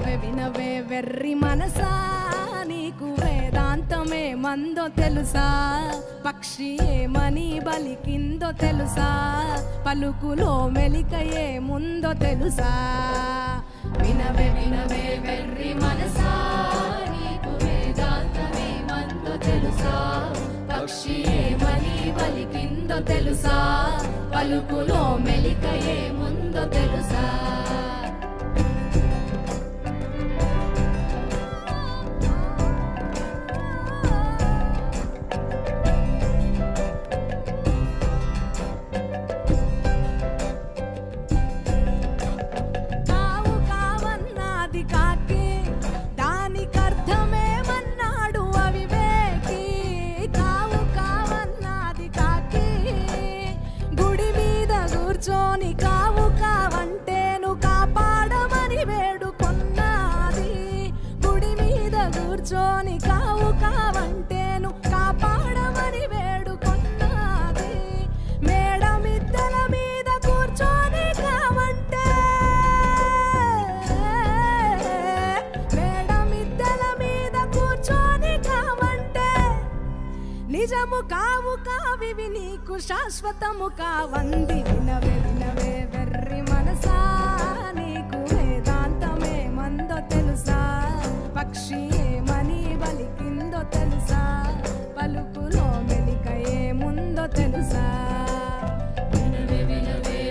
వినవే వెర్రి మనసా, నీకు వేదాంతమే మందో తెలుసా? పక్షి ఏమని బలికిందో తెలుసా? పలుకులో మెలికయే ముందో తెలుసా? వినవే వెర్రి మనసా, నీకు వేదాంతమే మందో తెలుసా? పక్షి ఏమని బలికిందో తెలుసా? పలుకులో మెలికయే ముందో తెలుసా? కావు కావంటేను కాపాడమని వేడుకొన్నది. గుడి మీద కూర్చొని కావు కావంటేను కాపాడమని వేడుకొన్నది. మేడ మిద్దెల మీద కూర్చొని కావంటే, మేడ మిద్దెల మీద కూర్చొని కావంటే నిజము కావు కావివి నీకు శాశ్వతము కావంది. వినవే వెర్రి మనసా, నీకు వేదాంతమే మందో తెలుసా? పక్షి ఏమని బలికిందో తెలుసా? పలుకులో మెలికయే ముందో తెలుసా? వినవే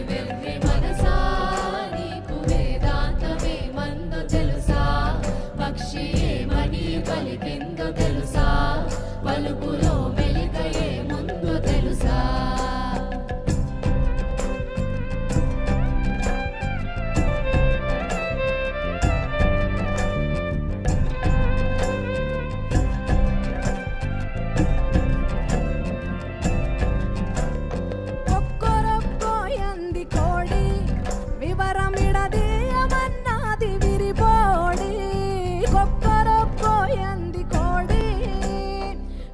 వెర్రి మనసా, నీకు వేదాంతమే మందో తెలుసా? పక్షి ఏమని బలికిందో తెలుసా? పలుకులో మెలికయే ముందో తెలుసా? వివరమిడదీయమన్నది విరిబోడి. కొక్కరొక్కోయంది కోడి,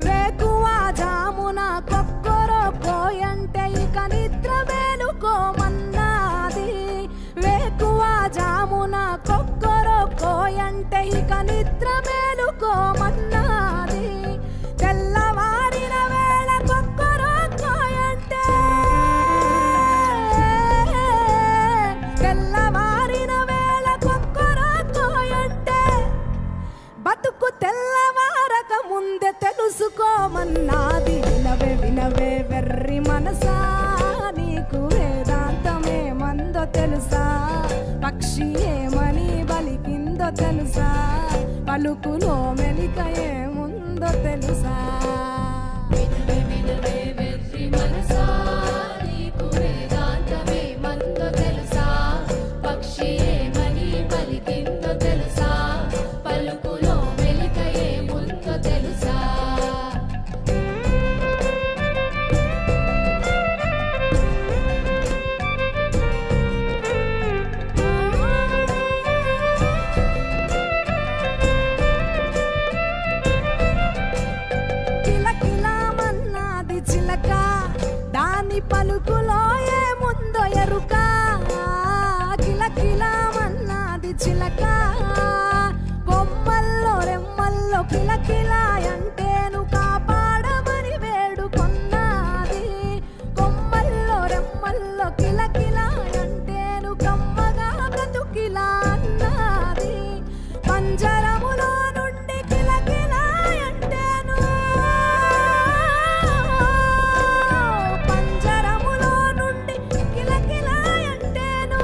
వేకువ జామున కొక్కరొక్కోయంటే ఇక నిద్ర మేలుకోమన్నది. వేకువ జామున కొక్కరొక్కోయంటే ఇక నిద్ర మేలుకోమన్నది. తెల్లవారిన వేళ కొక్కరొక్కోయంటే, తెల్లవారిన వేళ కొక్కరొక్కోయంటే బతుకు తెల్లవారక ముందే తెలుసుకోమన్నది. వినవే వెర్రి మనసా, నీకు వేదాంతమే మందో తెలుసా? పక్షి ఏమని బలికిందో తెలుసా? పలుకులో మెలికయే ముందో తెలుసా? వినవే వెర్రి మనసా, నీకు వేదాంతమే మందో తెలుసా? పక్షి ఏమని బలికిందో తెలుసా? పలుకులో మెలికయే ముందో తెలుసా? కిలకిలామన్నది చిలక, దాని పలుకులో ఏముందో ఎరుక. కిలకిలామన్నది చిలక, కొమ్మల్లో రెమ్మల్లో కిలకిలాయంటేను కాపాడమని వేడుకొన్నది. కొమ్మల్లో రెమ్మల్లో కిలకిలాయంటేను కమ్మగా బ్రతుకిలా అన్నది. పంజరములో నుండి కిలకిలాయంటేను, పంజరములో నుండి కిలకిలాయంటేను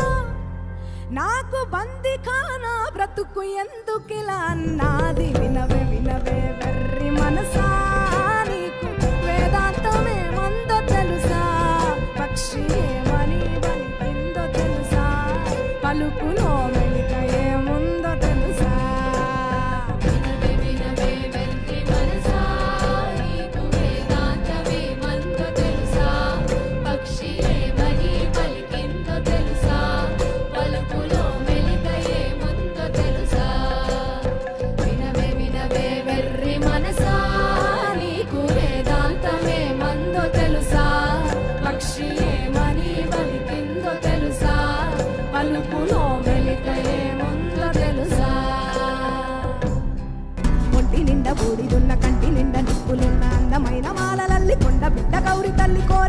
నాకు బందిఖానా బ్రతుకు ఎందుకిలా అన్నది. వినవే వెర్రి మనసా, నీకు వేదాంతమే మందో తెలుసా? పక్షి ఏమని బలికిందో తెలుసా? పలుకులో మెలికయే ముందో తెలుసా? వినవే వెర్రి మనసా, నీకు వేదాంతమే మందో తెలుసా? పక్షి ఏమని బలికిందో తెలుసా? పలుకులో మెలికయే ముందో తెలుసా? వినవే వెర్రి మనసా, నీకు వేదాంతమే మందో తెలుసా? పక్షి ఏమని బలికిందో తెలుసా? పలుకులో మెలి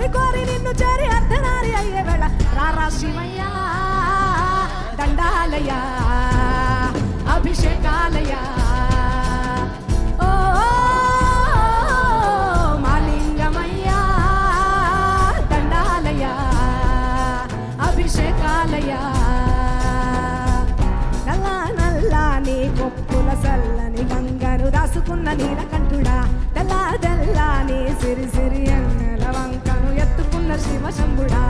కోరి కోరి నిన్ను చేరి అర్ధనారి అయ్యే వేళ రారా శివయ్య దండాలయ అభిషేకాలయ ఓ మాలింగమయ్య దండాలయ అభిషేకాలయ నల్ల నల్లని కొప్పుల సల్లని గంగను దాసుకున్న నీలకంఠుడా తెల్ల తెల్లని సిరి సిరి అన్నల వంకను ఎత్తుకున్న శివ శంభుడా